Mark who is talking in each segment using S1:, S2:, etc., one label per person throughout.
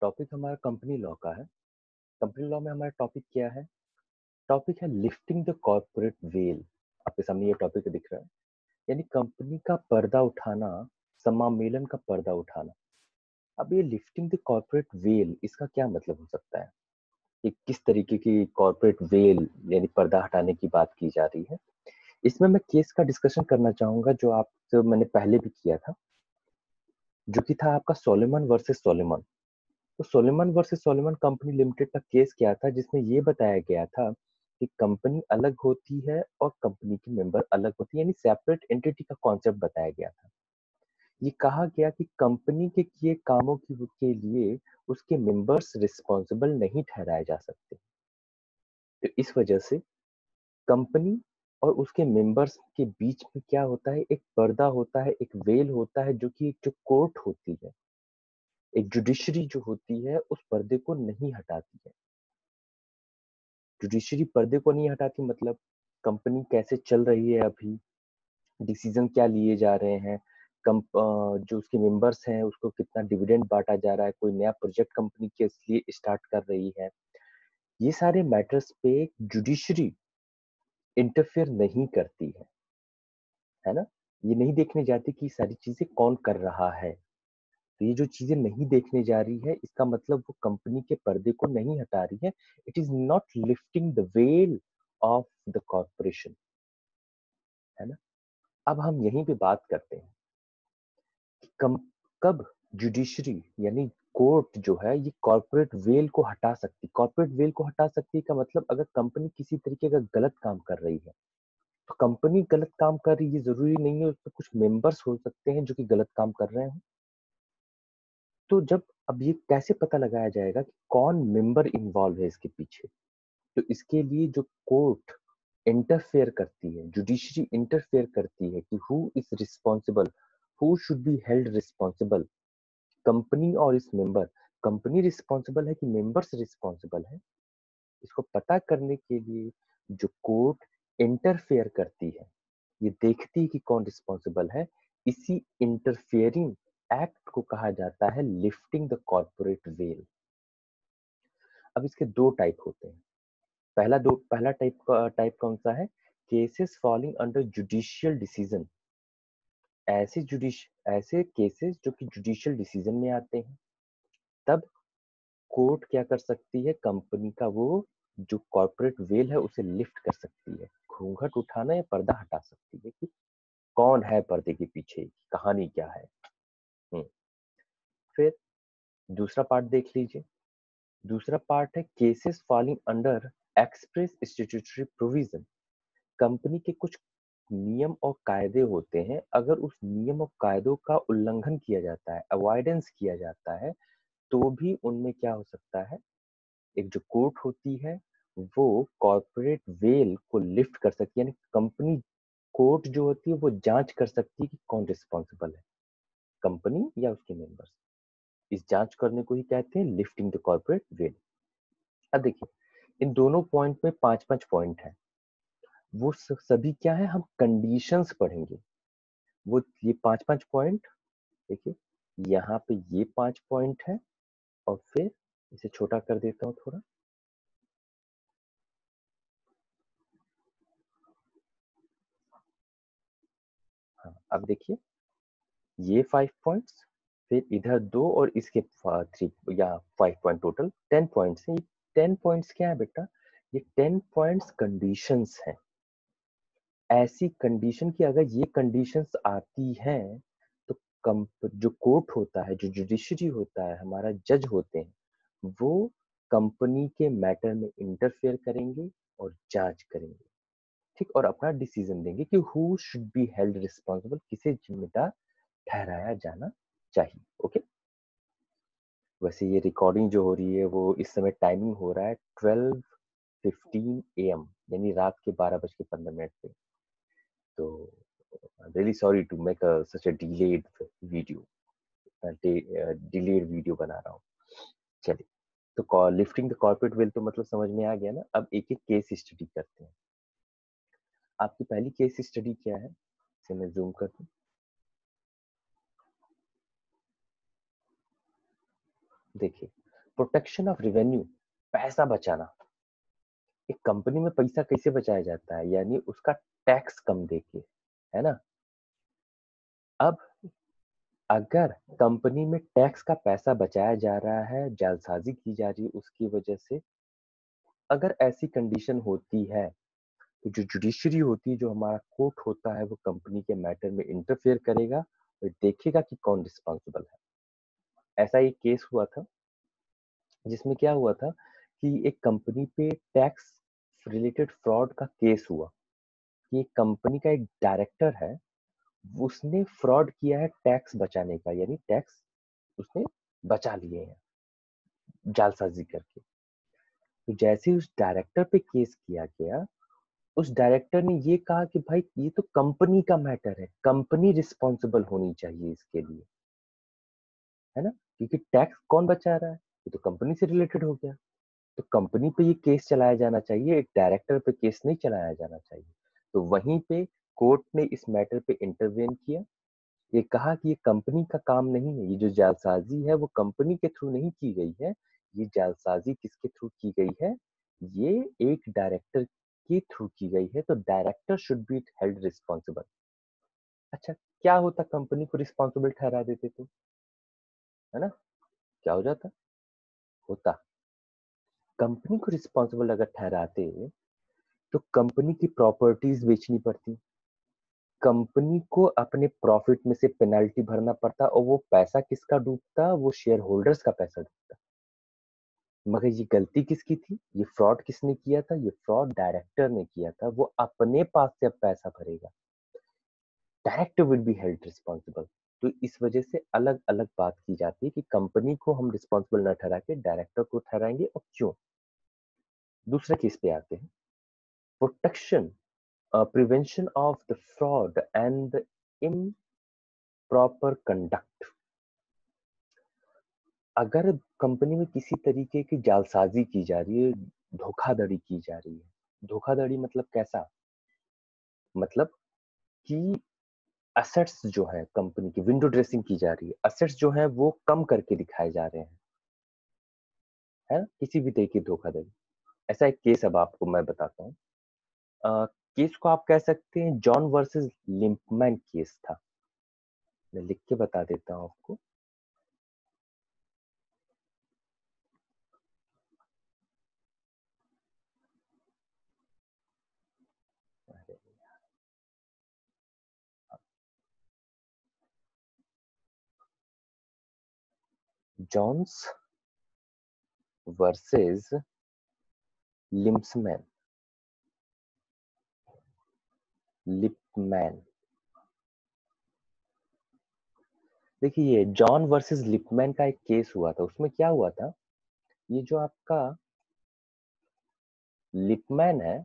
S1: Topic हमारा company law का है। कंपनी लॉ में हमारा टॉपिक क्या है? टॉपिक है लिफ्टिंग द कॉर्पोरेट वेल। आपके सामने ये टॉपिक दिख रहा है, यानी कंपनी का पर्दा उठाना, समामेलन का पर्दा उठाना। अब ये लिफ्टिंग द कॉर्पोरेट वेल, इसका क्या मतलब हो सकता है? कि किस तरीके की कॉर्पोरेट वेल यानी पर्दा हटाने की बात की जा रही है? इसमें मैं केस का डिस्कशन करना चाहूंगा जो मैंने पहले भी किया था, जो कि था आपका सोलोमन वर्सेस सोलोमन। तो Solomon versus Solomon company limited का केस क्या था, जिसमें ये बताया गया था कि कंपनी अलग होती है और कंपनी के मेंबर अलग होती है, यानी सेपरेट एंटिटी का कॉन्सेप्ट बताया गया था। ये कहा गया कि कंपनी के किए कामों के लिए उसके मेंबर्स रिस्पॉन्सिबल नहीं ठहराए जा सकते। तो इस वजह से कंपनी और उसके मेंबर्स के बीच में क्या होता है, एक पर्दा होता है, एक वेल होता है, जो कि जो कोर्ट होती है, एक जुडिशरी जो होती है, उस पर्दे को नहीं हटाती है। जुडिशरी पर्दे को नहीं हटाती, मतलब कंपनी कैसे चल रही है, अभी डिसीजन क्या लिए जा रहे हैं, जो उसके मेंबर्स हैं उसको कितना डिविडेंड बांटा जा रहा है, कोई नया प्रोजेक्ट कंपनी के लिए स्टार्ट कर रही है, ये सारे मैटर्स पे जुडिशरी इंटरफेयर नहीं करती है ना। ये नहीं देखने जाती कि सारी चीजें कौन कर रहा है। तो ये जो चीजें नहीं देखने जा रही है, इसका मतलब वो कंपनी के पर्दे को नहीं हटा रही है। It is not lifting the well of the corporation, है ना। अब हम यहीं पे बात करते हैं कि कब जुडिशरी यानी कोर्ट जो है, ये कॉर्पोरेट वेल को हटा सकती। कॉर्पोरेट वेल को हटा सकती का मतलब, अगर कंपनी किसी तरीके का गलत काम कर रही है, तो कंपनी गलत काम कर रही है, जरूरी नहीं है उसमें कुछ मेंबर्स हो सकते हैं जो कि गलत काम कर रहे हैं। तो जब अब ये कैसे पता लगाया जाएगा कि कौन मेंबर इन्वॉल्व है इसके पीछे? तो इसके लिए जो कोर्ट इंटरफेयर करती है, जुडिशरी इंटरफेयर करती है कि who is responsible, who should be held responsible, company और इस मेंबर। कंपनी रिस्पॉन्सिबल है कि मेंबर्स रिस्पॉन्सिबल है, इसको पता करने के लिए जो कोर्ट इंटरफेयर करती है, ये देखती है कि कौन रिस्पॉन्सिबल है। इसी इंटरफेयरिंग एक्ट को कहा जाता है लिफ्टिंग द कॉर्पोरेट वेल। अब इसके दो टाइप होते हैं। पहला टाइप कौन सा है? Cases falling under judicial decision. ऐसे केसेस जो कि जुडिशियल डिसीजन में आते हैं, तब कोर्ट क्या कर सकती है, कंपनी का वो जो कॉर्पोरेट वेल है उसे लिफ्ट कर सकती है, घूंघट उठाना या पर्दा हटा सकती है कि कौन है पर्दे के पीछे, कहानी क्या है। हम्म। फिर दूसरा पार्ट देख लीजिए। दूसरा पार्ट है cases falling under express statutory provision. Company के कुछ नियम और कायदे होते हैं, अगर उस नियम और कायदों का उल्लंघन किया जाता है, अवॉइडेंस किया जाता है, तो भी उनमें क्या हो सकता है, एक जो कोर्ट होती है वो कॉर्पोरेट वेल को लिफ्ट कर सकती है। यानी कंपनी कोर्ट जो होती है वो जांच कर सकती है कि कौन रिस्पॉन्सिबल है, कंपनी या उसके मेंबर्स। इस जांच करने को ही कहते हैं लिफ्टिंग द कॉर्पोरेट वेल। अब देखिए, इन दोनों पॉइंट में 5-5 पॉइंट है। वो सभी क्या है, हम कंडीशंस पढ़ेंगे। वो ये 5-5 पॉइंट देखिए, यहाँ पे ये 5 पॉइंट है, और फिर इसे छोटा कर देता हूँ थोड़ा। हाँ, अब देखिए ये 5 पॉइंट्स, फिर इधर 2 और इसके 3 या 5 पॉइंट, टोटल 10 पॉइंट्स हैं। ये 10 पॉइंट्स क्या है बेटा? ये 10 पॉइंट्स कंडीशंस हैं। ऐसी कंडीशन की अगर ये कंडीशंस आती हैं, तो जो कोर्ट होता है, जो जुडिशरी होता है, हमारा जज होते हैं, वो कंपनी के मैटर में इंटरफेयर करेंगे और जांच करेंगे, ठीक, और अपना डिसीजन देंगे कि who should be held responsible, किसे जिम्मेदार ठहराया जाना चाहिए। ओके। वैसे ये रिकॉर्डिंग जो हो रही है वो इस समय टाइमिंग हो रहा है 12:15 AM, यानी रात के 12:15 पे। तो really sorry to make such a delayed video, delayed video बना रहा हूँ। चलिए, तो लिफ्टिंग द कॉर्पोरेट वेल तो मतलब समझ में आ गया ना। अब एक एक केस स्टडी करते हैं। आपकी पहली केस स्टडी क्या है, इसे मैं जूम कर दूं। देखिए, प्रोटेक्शन ऑफ रेवेन्यू, पैसा बचाना। एक कंपनी में पैसा कैसे बचाया जाता है, यानी उसका टैक्स कम देके, है ना। अब अगर कंपनी में टैक्स का पैसा बचाया जा रहा है, जालसाजी की जा रही है उसकी वजह से, अगर ऐसी कंडीशन होती है तो जो जुडिशरी होती है, जो हमारा कोर्ट होता है, वो कंपनी के मैटर में इंटरफेयर करेगा और देखेगा कि कौन रिस्पॉन्सिबल है। ऐसा एक केस हुआ था जिसमें क्या हुआ था कि एक कंपनी पे टैक्स रिलेटेड फ्रॉड का केस हुआ कि एक कंपनी का एक डायरेक्टर है, उसने फ्रॉड किया है टैक्स बचाने का, यानी टैक्स उसने बचा लिए हैं जालसाजी करके। तो जैसे उस डायरेक्टर पे केस किया गया, उस डायरेक्टर ने ये कहा कि भाई ये तो कंपनी का मैटर है, कंपनी रिस्पॉन्सिबल होनी चाहिए इसके लिए, है ना, क्योंकि टैक्स कौन बचा रहा है, ये तो कंपनी से रिलेटेड हो गया। तो कंपनी पे ये केस चलाया जाना चाहिए, एक डायरेक्टर पे केस नहीं चलाया जाना चाहिए। तो वहीं पे कोर्ट ने इस मैटर पे इंटरवेन किया, ये कहा कि ये कंपनी का काम नहीं है, ये जो जालसाजी है वो कंपनी के थ्रू नहीं की गई है, ये जालसाजी किसके थ्रू की गई है, ये एक डायरेक्टर के थ्रू की गई है, तो director should be held responsible. अच्छा, क्या होता कंपनी को रिस्पॉन्सिबल ठहरा देते तो, है ना, क्या हो जाता, होता कंपनी को रिस्पॉन्सिबल अगर ठहराते तो कंपनी की प्रॉपर्टीज बेचनी पड़ती, कंपनी को अपने प्रॉफिट में से पेनल्टी भरना पड़ता, और वो पैसा किसका डूबता, वो शेयर होल्डर्स का पैसा डूबता। मगर ये गलती किसकी थी, ये फ्रॉड किसने किया था, ये फ्रॉड डायरेक्टर ने किया था, वो अपने पास से अब पैसा भरेगा, director will be held responsible. तो इस वजह से अलग अलग बात की जाती है कि कंपनी को हम रिस्पॉन्सिबल न ठहरा के डायरेक्टर को ठहराएंगे, और क्यों। दूसरे केस पे आते हैं, protection, prevention of the fraud and the improper conduct। अगर कंपनी में किसी तरीके की जालसाजी की जा रही है, धोखाधड़ी की जा रही है, धोखाधड़ी मतलब कैसा, मतलब कि असेट्स जो है कंपनी की विंडो ड्रेसिंग की जा रही है, असेट्स जो है वो कम करके दिखाए जा रहे हैं, है ना? किसी भी तरीके की धोखाधड़ी। ऐसा एक केस अब आपको मैं बताता हूँ। केस को आप कह सकते हैं जॉन वर्सेस लिंपमैन केस था। मैं लिख के बता देता हूँ आपको। Johns versus Limsman, Lipman. देखिए, जॉन वर्सेस लिपमैन का एक केस हुआ था, उसमें क्या हुआ था, ये जो आपका लिपमैन है,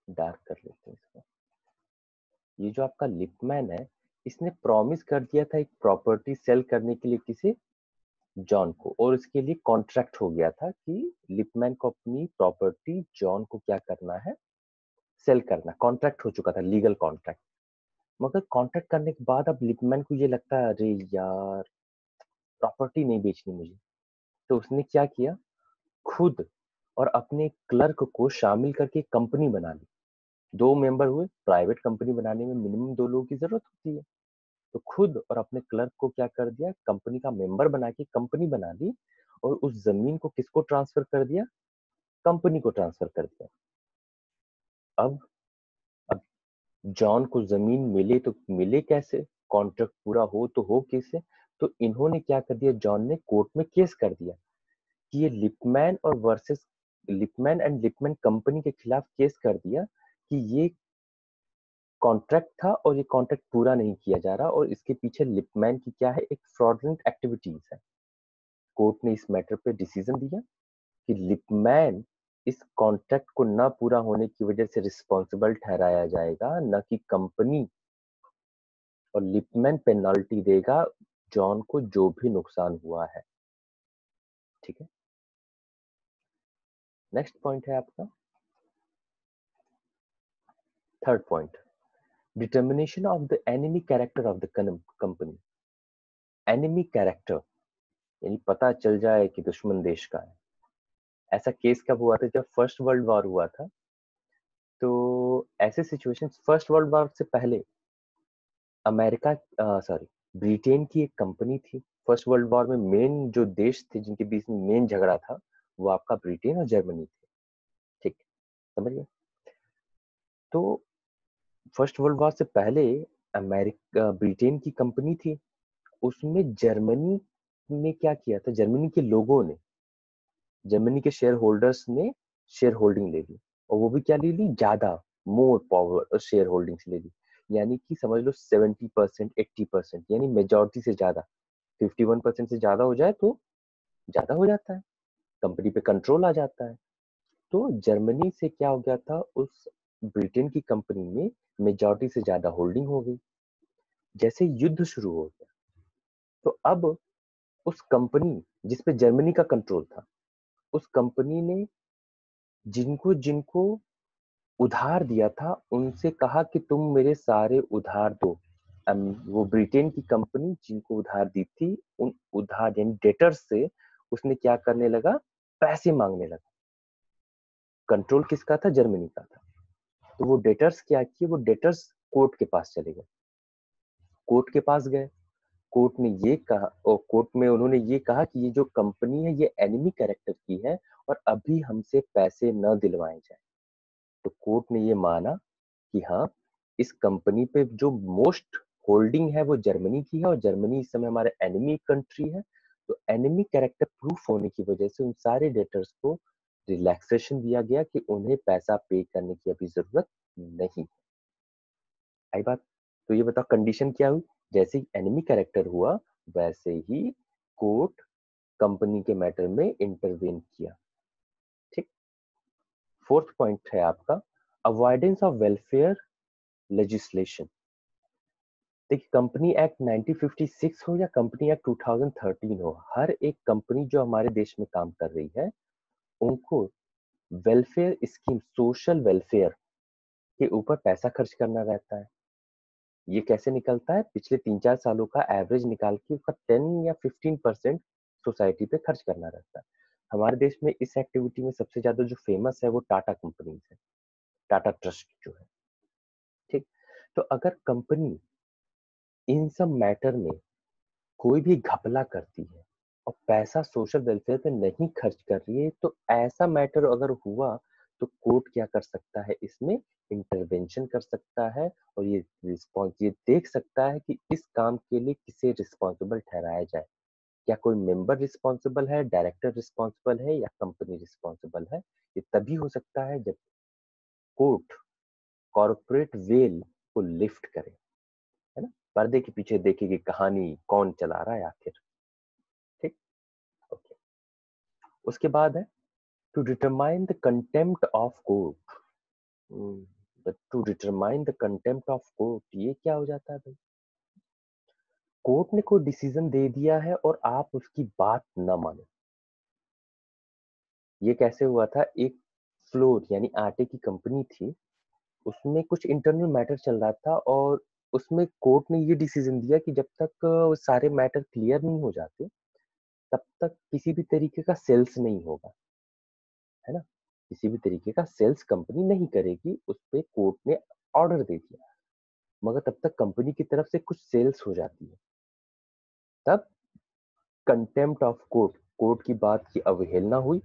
S1: डार्क कर लेते हैं इसको, ये जो आपका लिपमैन है, इसने प्रॉमिस कर दिया था एक प्रॉपर्टी सेल करने के लिए किसी जॉन को, और इसके लिए कॉन्ट्रैक्ट हो गया था कि लिपमैन को अपनी प्रॉपर्टी जॉन को क्या करना है, सेल करना। कॉन्ट्रैक्ट हो चुका था, लीगल कॉन्ट्रैक्ट। मगर कॉन्ट्रैक्ट करने के बाद अब लिपमैन को ये लगता है, अरे यार प्रॉपर्टी नहीं बेचनी मुझे, तो उसने क्या किया, खुद और अपने क्लर्क को शामिल करके कंपनी बना ली। दो मेंबर हुए, प्राइवेट कंपनी बनाने में मिनिमम दो लोगों की जरूरत होती है, तो खुद और अपने क्लर्क को क्या कर दिया, कंपनी का मेंबर बना के कंपनी बना ली, और उस जमीन को किसको ट्रांसफर कर दिया, कंपनी को ट्रांसफर कर दिया। अब अब जॉन को जमीन मिले तो मिले कैसे, कॉन्ट्रैक्ट पूरा हो तो हो कैसे, तो इन्होंने क्या कर दिया, जॉन ने कोर्ट में केस कर दिया कि ये लिपमैन और versus Lipman and Lipman company के खिलाफ केस कर दिया कि ये कॉन्ट्रैक्ट था और ये कॉन्ट्रैक्ट पूरा नहीं किया जा रहा, और इसके पीछे लिपमैन की क्या है, एक फ्रॉडलेंट एक्टिविटीज है। कोर्ट ने इस मैटर पे डिसीजन दिया कि लिपमैन इस कॉन्ट्रैक्ट को न पूरा होने की वजह से रिस्पॉन्सिबल ठहराया जाएगा, न कि कंपनी, और लिपमैन पेनल्टी देगा जॉन को जो भी नुकसान हुआ है। ठीक है, नेक्स्ट पॉइंट है आपका third point, determination of the enemy character of the company. Enemy character, यानी पता चल जाए कि दुश्मन देश का है। ऐसा केस कब हुआ था? जब फर्स्ट वर्ल्ड वॉर हुआ था। तो ऐसे सिचुएशन, फर्स्ट वर्ल्ड वॉर से पहले अमेरिका, सॉरी, ब्रिटेन की एक कंपनी थी। फर्स्ट वर्ल्ड वॉर में मेन जो देश थे जिनके बीच में मेन झगड़ा था, वो आपका ब्रिटेन और जर्मनी थे। ठीक, समझ गए? तो फर्स्ट वर्ल्ड वॉर से पहले अमेरिका, ब्रिटेन की कंपनी थी, उसमें जर्मनी ने क्या किया था, जर्मनी के लोगों ने, जर्मनी के शेयर होल्डर्स ने शेयर होल्डिंग ले ली, और वो भी क्या ले ली, ज्यादा, मोर पावर शेयर होल्डिंग ले ली। यानी कि समझ लो 70%, 80%, यानी मेजोरिटी से ज्यादा। 51% से ज्यादा हो जाए तो ज्यादा हो जाता है, कंपनी पे कंट्रोल आ जाता है। तो जर्मनी से क्या हो गया था, उस ब्रिटेन की कंपनी में मेजोरिटी से ज्यादा होल्डिंग हो गई। जैसे युद्ध शुरू हो गया, तो अब उस कंपनी जिसपे जर्मनी का कंट्रोल था, उस कंपनी ने जिनको जिनको उधार दिया था उनसे कहा कि तुम मेरे सारे उधार दो। वो ब्रिटेन की कंपनी जिनको उधार दी थी, उन उधार यानी डेटर्स से उसने क्या करने लगा, पैसे मांगने लगा। कंट्रोल किसका था, जर्मनी का था। तो वो डेटर्स क्या किए, वो डेटर्स कोर्ट के पास चले गए। कोर्ट के पास गए, कोर्ट ने ये कहा, और कोर्ट में उन्होंने ये कहा कि ये जो कंपनी है ये एनिमी कैरेक्टर की है, और अभी हमसे पैसे न दिलवाए जाए। तो कोर्ट ने ये माना कि हाँ, इस कंपनी पे जो मोस्ट होल्डिंग है वो जर्मनी की है, और जर्मनी इस समय हमारा एनिमी कंट्री है। तो एनिमी कैरेक्टर प्रूफ होने की वजह से उन सारे डेटर्स को रिलैक्सेशन दिया गया कि उन्हें पैसा पे करने की अभी जरूरत नहीं। आई बात? तो ये बताओ कंडीशन क्या हुई? जैसे ही एनिमी कैरेक्टर हुआ, वैसे ही कोर्ट कंपनी के मैटर में इंटरवेन किया। ठीक। फोर्थ पॉइंट है आपका, अवॉइडेंस ऑफ वेलफेयर लेजिस्लेशन। देखिए, कंपनी एक्ट 1956 हो या कंपनी एक्ट 2013 हो, हर एक कंपनी जो हमारे देश में काम कर रही है, उनको वेलफेयर स्कीम, सोशल वेलफेयर के ऊपर पैसा खर्च करना रहता है। ये कैसे निकलता है, पिछले 3-4 सालों का एवरेज निकाल के उसका 10 या 15% सोसाइटी पे खर्च करना रहता है। हमारे देश में इस एक्टिविटी में सबसे ज्यादा जो फेमस है वो टाटा कंपनी है, टाटा ट्रस्ट जो है। ठीक। तो अगर कंपनी इन सब मैटर में कोई भी घपला करती है और पैसा सोशल वेलफेयर पे नहीं खर्च कर रही है, तो ऐसा मैटर अगर हुआ तो कोर्ट क्या कर सकता है, इसमें इंटरवेंशन कर सकता है, और ये रिस्पॉन्स ये देख सकता है कि इस काम के लिए किसे रिस्पॉन्सिबल ठहराया जाए। क्या कोई मेंबर रिस्पॉन्सिबल है, डायरेक्टर रिस्पॉन्सिबल है, या कंपनी रिस्पॉन्सिबल है? ये तभी हो सकता है जब कोर्ट कॉर्पोरेट वेल को लिफ्ट करे, है ना, पर्दे के पीछे देखे कि कहानी कौन चला रहा है आखिर। ठीक। ओके। उसके बाद है to determine the contempt of court. To determine the contempt of court, ये क्या हो जाता है भाई? कोर्ट ने कोई डिसीजन दे दिया है और आप उसकी बात न माने। ये कैसे हुआ था, एक फ्लोर यानी आटे की कंपनी थी, उसमें कुछ इंटरनल मैटर चल रहा था, और उसमें कोर्ट ने ये डिसीजन दिया कि जब तक सारे मैटर क्लियर नहीं हो जाते, तब तक किसी भी तरीके का सेल्स नहीं होगा, है ना, किसी भी तरीके का सेल्स कंपनी नहीं करेगी। उस पे कोर्ट ने ऑर्डर दे दिया, मगर तब तक कंपनी की तरफ से कुछ सेल्स हो जाती है, तब कंटेम्प्ट ऑफ कोर्ट, कोर्ट की बात की अवहेलना हुई,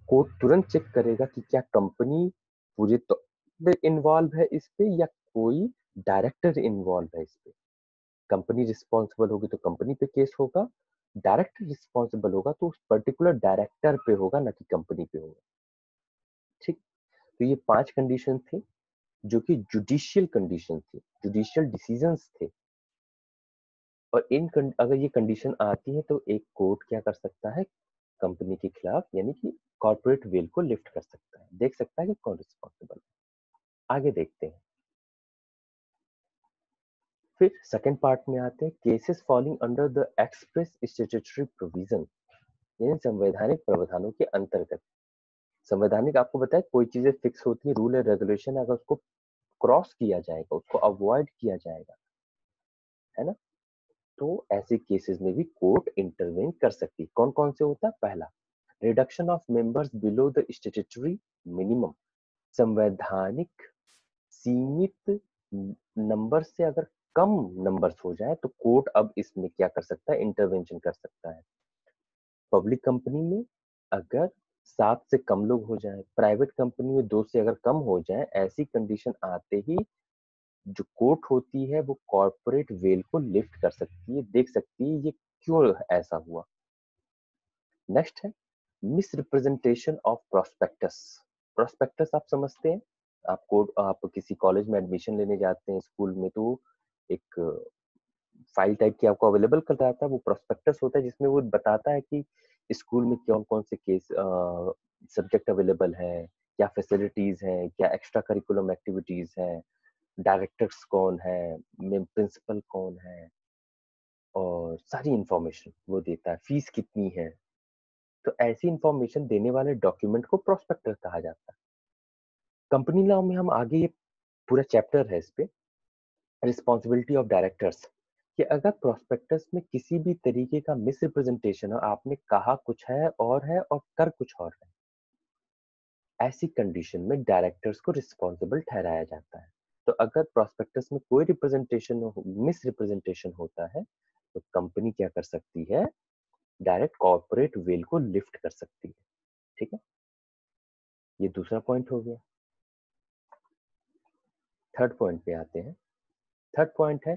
S1: कोर्ट तुरंत चेक करेगा कि क्या कंपनी पूरे तो इन्वॉल्व है इस पे, या कोई डायरेक्टर इन्वॉल्व है इस पे। कंपनी रिस्पॉन्सिबल होगी तो कंपनी पे केस होगा, डायरेक्टर रिस्पॉन्सिबल होगा तो उस पर्टिकुलर डायरेक्टर पे होगा, ना कि कंपनी पे होगा। ठीक। तो ये 5 कंडीशन थी जो कि जुडिशियल कंडीशन थी, जुडिशियल डिसीजंस थे। और अगर ये कंडीशन आती है तो एक कोर्ट क्या कर सकता है, कंपनी के खिलाफ यानी कि कॉर्पोरेट वेल को लिफ्ट कर सकता है, देख सकता है कि कौन रिस्पॉन्सिबल है। आगे देखते हैं। फिर सेकंड पार्ट में आते हैं, cases falling under the express statutory provision, यानी संवैधानिक प्रावधानों के अंतर्गत। संवैधानिक आपको बताया, कोई चीजें फिक्स होती है, रूल है, रेगुलेशन, अगर उसको क्रॉस किया जाएगा, उसको अवॉइड किया जाएगा, है ना, तो ऐसे केसेस में भी कोर्ट इंटरवेन कर सकती है। कौन कौन से होता है? पहला, reduction of members below the statutory minimum, संवैधानिक सीमित नंबर से अगर कम नंबर्स हो जाए तो कोर्ट अब इसमें क्या कर सकता है? इंटरवेंशन कर सकता है। पब्लिक कंपनी में अगर 7 से कम लोग हो जाए, प्राइवेट कंपनी में 2 से अगर कम हो जाए, ऐसी कंडीशन आते ही जो कोर्ट होती है वो कॉर्पोरेट वेल को लिफ्ट कर सकती है, देख सकती है ये क्यों ऐसा हुआ। नेक्स्ट है मिसरिप्रेजेंटेशन ऑफ प्रोस्पेक्टस। प्रोस्पेक्टस आप समझते हैं? आप किसी कॉलेज में एडमिशन लेने जाते हैं, स्कूल में, तो एक फाइल टाइप की आपको अवेलेबल कराता है, वो प्रोस्पेक्टस होता है जिसमें वो बताता है कि स्कूल में कौन कौन से केस सब्जेक्ट अवेलेबल हैं, क्या फैसिलिटीज हैं, क्या एक्स्ट्रा करिकुलम एक्टिविटीज हैं, डायरेक्टर्स कौन है, प्रिंसिपल कौन है, और सारी इंफॉर्मेशन वो देता है, फीस कितनी है। तो ऐसी इंफॉर्मेशन देने वाले डॉक्यूमेंट को प्रोस्पेक्टस कहा जाता है। कंपनी लॉ में हम आगे, ये पूरा चैप्टर है इस पे, रिस्पॉन्सिबिलिटी ऑफ डायरेक्टर्स, कि अगर प्रोस्पेक्टस में किसी भी तरीके का मिसरिप्रेजेंटेशन हो, आपने कहा कुछ है और कर कुछ और है, ऐसी कंडीशन में डायरेक्टर्स को रिस्पॉन्सिबल ठहराया जाता है। तो अगर प्रोस्पेक्टस में कोई मिसरिप्रेजेंटेशन होता है तो कंपनी क्या कर सकती है? डायरेक्ट कॉर्पोरेट वेल को लिफ्ट कर सकती है। ठीक है, ये दूसरा पॉइंट हो गया। थर्ड पॉइंट पे आते हैं। थर्ड पॉइंट है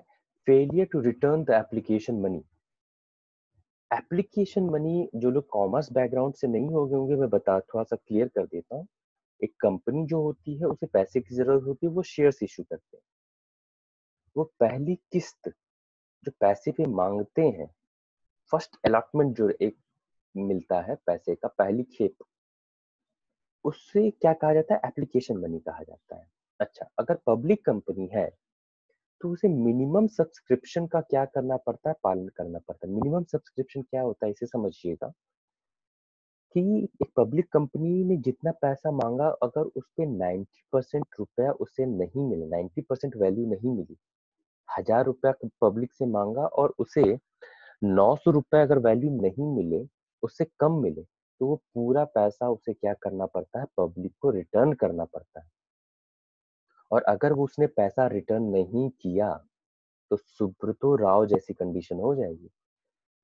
S1: failure to return the application money. Application money, जो लोग कॉमर्स बैकग्राउंड से नहीं हो गए होंगे, मैं बता थोड़ा सा क्लियर कर देता हूँ। एक कंपनी जो होती है उसे पैसे की जरूरत होती है, वो शेयर्स इशू करते हैं। वो पहली किस्त जो पैसे पे मांगते हैं, फर्स्ट अलॉटमेंट जो एक मिलता है पैसे का, पहली खेप, उससे क्या कहा जाता है? एप्लीकेशन मनी कहा जाता है। अच्छा, अगर पब्लिक कंपनी है तो उसे मिनिमम सब्सक्रिप्शन का क्या करना पड़ता है? पालन करना पड़ता है। मिनिमम सब्सक्रिप्शन क्या होता है, इसे समझिएगा कि एक पब्लिक कंपनी ने जितना पैसा मांगा, अगर उस पे 90% रुपया उसे नहीं मिले, 90% वैल्यू नहीं मिली, 1000 रुपया पब्लिक से मांगा और उसे 900 रुपये अगर वैल्यू नहीं मिले, उससे कम मिले, तो वो पूरा पैसा उसे क्या करना पड़ता है? पब्लिक को रिटर्न करना पड़ता है। और अगर वो उसने पैसा रिटर्न नहीं किया तो सुब्रतो राव जैसी कंडीशन हो जाएगी।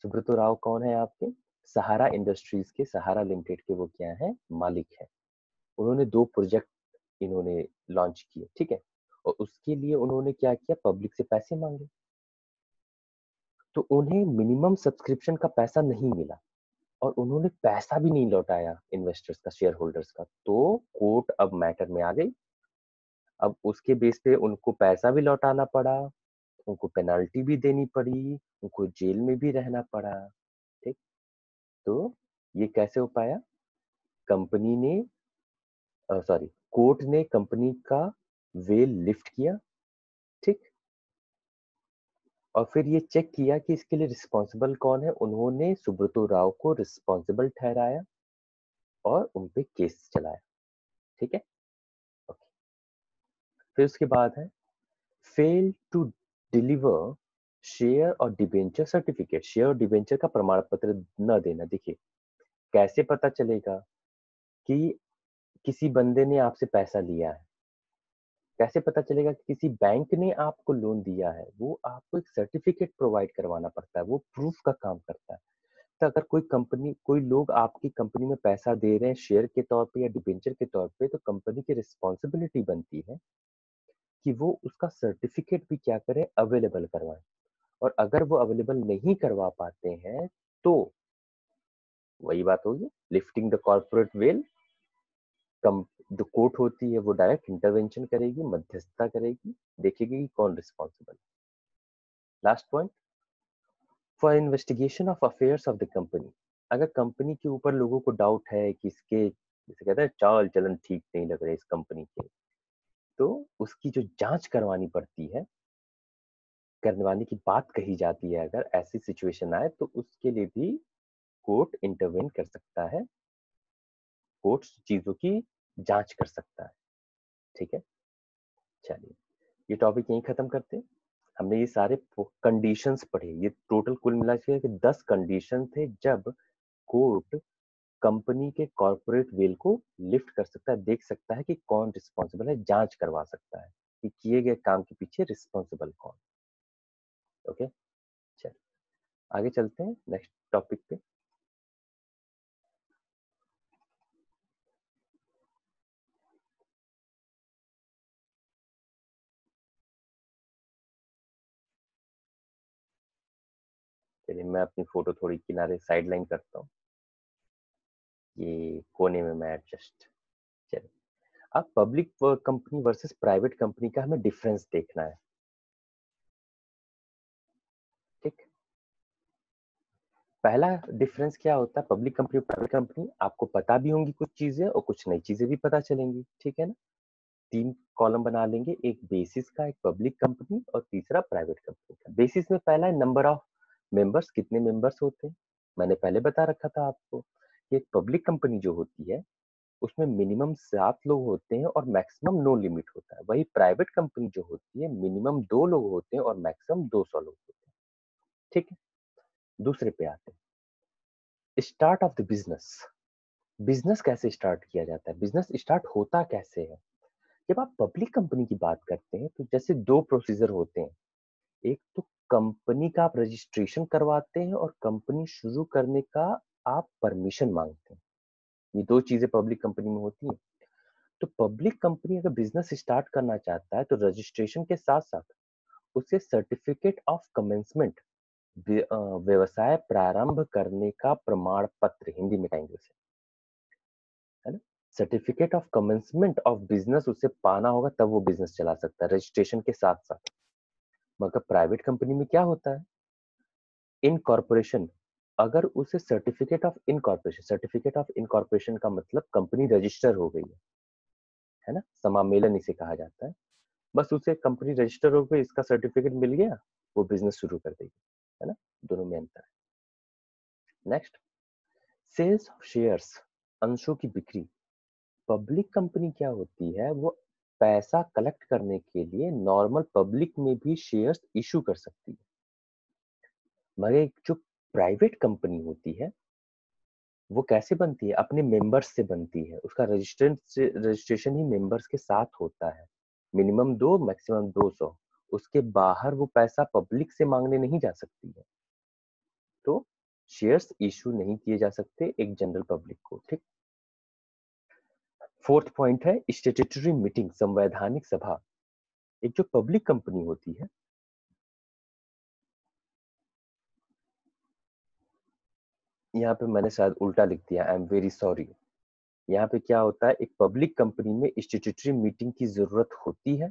S1: सुब्रतो राव कौन है आपके? सहारा इंडस्ट्रीज के, सहारा लिमिटेड के वो क्या है? मालिक है। उन्होंने 2 प्रोजेक्ट इन्होंने लॉन्च किए, ठीक है, और उसके लिए उन्होंने क्या किया? पब्लिक से पैसे मांगे, तो उन्हें मिनिमम सब्सक्रिप्शन का पैसा नहीं मिला और उन्होंने पैसा भी नहीं लौटाया इन्वेस्टर्स का, शेयर होल्डर्स का, तो कोर्ट अब मैटर में आ गई। अब उसके बेस पे उनको पैसा भी लौटाना पड़ा, उनको पेनल्टी भी देनी पड़ी, उनको जेल में भी रहना पड़ा। ठीक, तो ये कैसे हो पाया? कंपनी ने, सॉरी, कोर्ट ने कंपनी का वेल लिफ्ट किया, ठीक, और फिर ये चेक किया कि इसके लिए रिस्पॉन्सिबल कौन है। उन्होंने सुब्रतो राव को रिस्पॉन्सिबल ठहराया और उन पे केस चलाया। ठीक है, ओके। फिर उसके बाद है फेल टू डिलीवर शेयर और डिबेंचर सर्टिफिकेट। शेयर और डिबेंचर का प्रमाण पत्र न देना। देखिए, कैसे पता चलेगा कि किसी बंदे ने आपसे पैसा लिया है? कैसे पता चलेगा कि किसी बैंक ने आपको लोन दिया है? वो आपको एक सर्टिफिकेट प्रोवाइड करवाना पड़ता है, वो प्रूफ का काम करता है। तो अगर कोई कंपनी, कोई लोग आपकी कंपनी में पैसा दे रहे हैं शेयर के तौर पे या डिबेंचर के तौर पे, तो कंपनी की रिस्पॉन्सिबिलिटी बनती है कि वो उसका सर्टिफिकेट भी क्या करें? अवेलेबल करवाएं। और अगर वो अवेलेबल नहीं करवा पाते हैं तो वही बात होगी, लिफ्टिंग द कॉर्पोरेट वेल। कम जो कोर्ट होती है वो डायरेक्ट इंटरवेंशन करेगी, मध्यस्थता करेगी, देखेगी कि कौन responsible. Last point, for investigation of affairs of the company. अगर कंपनी के ऊपर लोगों को डाउट है कि इसके, जैसे कहते हैं, चाल चलन ठीक नहीं लग रहे इस कंपनी के, तो उसकी जो जांच करवानी पड़ती है, करवाने की बात कही जाती है, अगर ऐसी सिचुएशन आए तो उसके लिए भी कोर्ट इंटरवेन कर सकता है, कोर्ट चीजों की जांच कर सकता है। ठीक है, चलिए, ये टॉपिक यहीं खत्म करते हैं। हमने ये सारे कंडीशंस पढ़े, ये टोटल कुल मिला के 10 कंडीशन थे जब कोर्ट कंपनी के कॉर्पोरेट वेल को लिफ्ट कर सकता है, देख सकता है कि कौन रिस्पॉन्सिबल है, जांच करवा सकता है कि किए गए काम के पीछे रिस्पॉन्सिबल कौन। ओके, चल आगे चलते हैं नेक्स्ट टॉपिक पे। चलिए मैं अपनी फोटो थोड़ी किनारे साइड लाइन करता हूँ, ये कोने में मैं एडजस्ट। चलिए, अब public company versus private company का हमें डिफरेंस देखना है। ठीक, पहला डिफरेंस क्या होता है, पब्लिक कंपनी और प्राइवेट कंपनी, आपको पता भी होंगी कुछ चीजें और कुछ नई चीजें भी पता चलेंगी, ठीक है ना। 3 कॉलम बना लेंगे, एक बेसिस का, एक पब्लिक कंपनी और तीसरा प्राइवेट कंपनी का। बेसिस में पहला है नंबर ऑफ मेंबर्स, कितने मेंबर्स होते हैं। मैंने पहले बता रखा था आपको कि एक पब्लिक कंपनी जो होती है उसमें मिनिमम 7 लोग होते हैं और मैक्सिमम नो लिमिट होता है। वही प्राइवेट कंपनी जो होती है मिनिमम 2 लोग होते हैं और मैक्सिमम 200 लोग होते हैं। ठीक है, दूसरे पे आते हैं, start of the business. Business कैसे स्टार्ट किया जाता है, बिजनेस स्टार्ट होता कैसे है। जब आप पब्लिक कंपनी की बात करते हैं तो जैसे 2 प्रोसीजर होते हैं। एक तो कंपनी का आप रजिस्ट्रेशन करवाते हैं और कंपनी शुरू करने का आप परमिशन मांगते हैं। ये 2 चीजें पब्लिक कंपनी में होती हैं। तो पब्लिक कंपनी अगर बिजनेस स्टार्ट करना चाहता है तो रजिस्ट्रेशन के साथ साथ उसे सर्टिफिकेट ऑफ कमेंसमेंट, व्यवसाय प्रारंभ करने का प्रमाण पत्र, हिंदी में कहेंगे उसे, है ना। Certificate of commencement of business उसे पाना होगा, तब वो बिजनेस चला सकता है रजिस्ट्रेशन के साथ साथ। मगर प्राइवेट कंपनी में क्या होता है, इनकॉर्पोरेशन, अगर उसे सर्टिफिकेट ऑफ इनकॉर्पोरेशन का मतलब कंपनी रजिस्टर हो गई है ना, समामेलन इसे कहा जाता है। बस उसे कंपनी रजिस्टर हो गई, इसका सर्टिफिकेट मिल गया, वो बिजनेस शुरू कर देगी, है ना। दोनों में अंतर है। नेक्स्ट, सेल्स ऑफ शेयर्स, अंशों की बिक्री। पब्लिक कंपनी क्या होती है, वो पैसा कलेक्ट करने के लिए नॉर्मल पब्लिक में भी शेयर्स इशू कर सकती है। मगर एक जो प्राइवेट कंपनी होती है वो कैसे बनती है, अपने मेंबर्स से बनती है, उसका रजिस्ट्रेशन ही मेंबर्स के साथ होता है। मिनिमम 2 मैक्सिमम 200, उसके बाहर वो पैसा पब्लिक से मांगने नहीं जा सकती है। तो शेयर्स इशू नहीं किए जा सकते एक जनरल पब्लिक को। ठीक, फोर्थ पॉइंट है स्टैट्यूटरी मीटिंग, संवैधानिक सभा। एक जो पब्लिक कंपनी होती है, यहाँ पे मैंने शायद उल्टा लिख दिया, आई एम वेरी सॉरी। यहाँ पे क्या होता है, एक पब्लिक कंपनी में स्टैट्यूटरी मीटिंग की जरूरत होती है।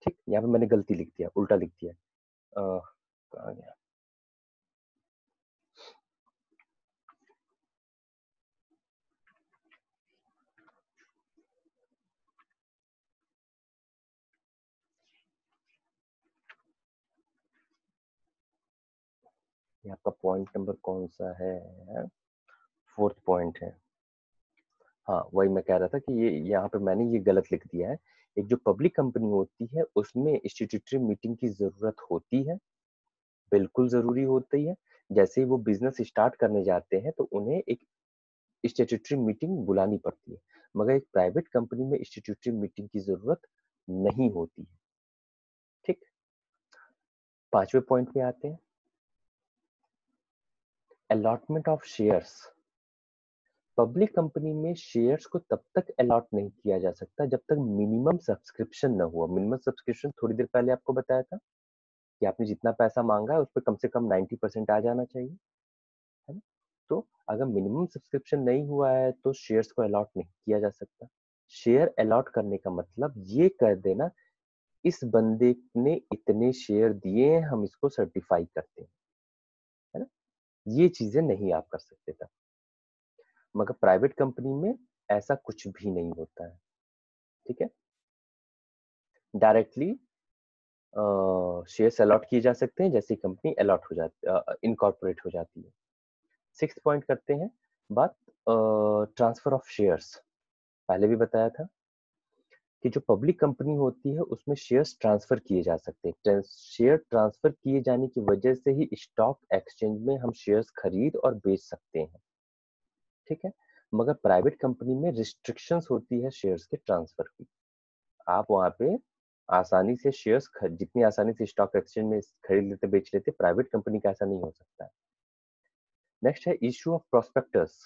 S1: ठीक, यहाँ पे मैंने गलती लिख दिया, उल्टा लिख दिया। कहाँ गया, ये आपका पॉइंट नंबर कौन सा है, फोर्थ पॉइंट है। हाँ, वही मैं कह रहा था कि ये यहाँ पे मैंने ये गलत लिख दिया है। एक जो पब्लिक कंपनी होती है उसमें स्टैट्यूटरी मीटिंग की जरूरत होती है, बिल्कुल जरूरी होती है। जैसे ही वो बिजनेस स्टार्ट करने जाते हैं तो उन्हें एक स्टैट्यूटरी मीटिंग बुलानी पड़ती है। मगर एक प्राइवेट कंपनी में स्टैट्यूटरी मीटिंग की जरूरत नहीं होती है। ठीक, पांचवें पॉइंट पे आते हैं, allotment of shares. Public company में शेयर्स को तब तक अलॉट नहीं किया जा सकता जब तक मिनिमम सब्सक्रिप्शन न हुआ। मिनिमम सब्सक्रिप्शन थोड़ी देर पहले आपको बताया था कि आपने जितना पैसा मांगा है उस पर कम से कम 90% आ जाना चाहिए, है ना। तो अगर मिनिमम सब्सक्रिप्शन नहीं हुआ है तो शेयर्स को अलॉट नहीं किया जा सकता। शेयर अलॉट करने का मतलब ये कर देना, इस बंदे ने इतने शेयर दिए हैं, हम इसको सर्टिफाई करते हैं, है ना। ये चीजें नहीं आप कर सकते था। मगर प्राइवेट कंपनी में ऐसा कुछ भी नहीं होता है। ठीक है, डायरेक्टली शेयर्स अलॉट किए जा सकते हैं जैसे कंपनी अलॉट हो जाती, इनकॉर्पोरेट हो जाती है। सिक्स्थ पॉइंट करते हैं बात, ट्रांसफर ऑफ शेयर्स। पहले भी बताया था कि जो पब्लिक कंपनी होती है उसमें शेयर्स ट्रांसफर किए जा सकते हैं। शेयर ट्रांसफर किए जाने की वजह से ही स्टॉक एक्सचेंज में हम शेयर्स खरीद और बेच सकते हैं, ठीक है। मगर प्राइवेट कंपनी में रिस्ट्रिक्शंस होती है शेयर्स के ट्रांसफर की। आप वहां पे आसानी से शेयर्स जितनी आसानी से स्टॉक एक्सचेंज में खरीद लेते बेच लेते, प्राइवेट कंपनी का ऐसा नहीं हो सकता है। नेक्स्ट है इशू ऑफ प्रोस्पेक्टस।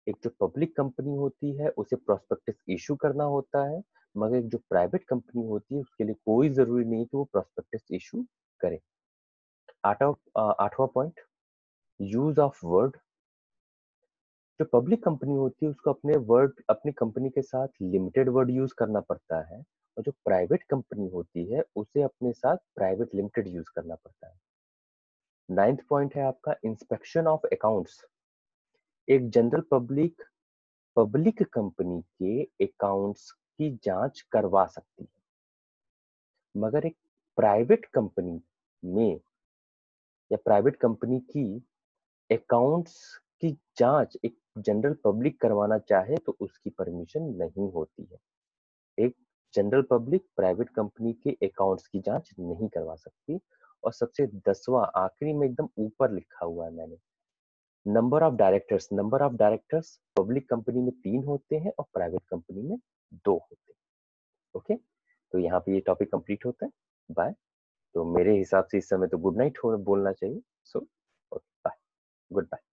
S1: एक जो पब्लिक कंपनी होती है उसे प्रोस्पेक्टस इशू करना होता है, मगर एक जो प्राइवेट कंपनी होती है उसके लिए कोई जरूरी नहीं कि वो प्रोस्पेक्टस इशू करे। आठवां पॉइंट, यूज ऑफ वर्ड। जो पब्लिक कंपनी होती है उसको अपनी कंपनी के साथ लिमिटेड वर्ड यूज करना पड़ता है, और जो प्राइवेट कंपनी होती है उसे अपने साथ प्राइवेट लिमिटेड यूज करना पड़ता है। नाइन्थ पॉइंट है आपका इंस्पेक्शन ऑफ अकाउंट्स। एक जनरल पब्लिक पब्लिक कंपनी के अकाउंट्स की जांच करवा सकती है, मगर एक प्राइवेट कंपनी में या प्राइवेट कंपनी की अकाउंट्स की जांच एक जनरल पब्लिक करवाना चाहे तो उसकी परमिशन नहीं होती है। एक जनरल पब्लिक प्राइवेट कंपनी के अकाउंट्स की जांच नहीं करवा सकती। और सबसे 10वां आखिरी में एकदम ऊपर लिखा हुआ है मैंने, number of directors public company में 3 होते हैं और प्राइवेट कंपनी में 2 होते हैं। ओके, तो यहाँ पे ये टॉपिक कंप्लीट होता है। बाय। तो मेरे हिसाब से इस समय तो गुड नाइट बोलना चाहिए। सो बाय, गुड बाय।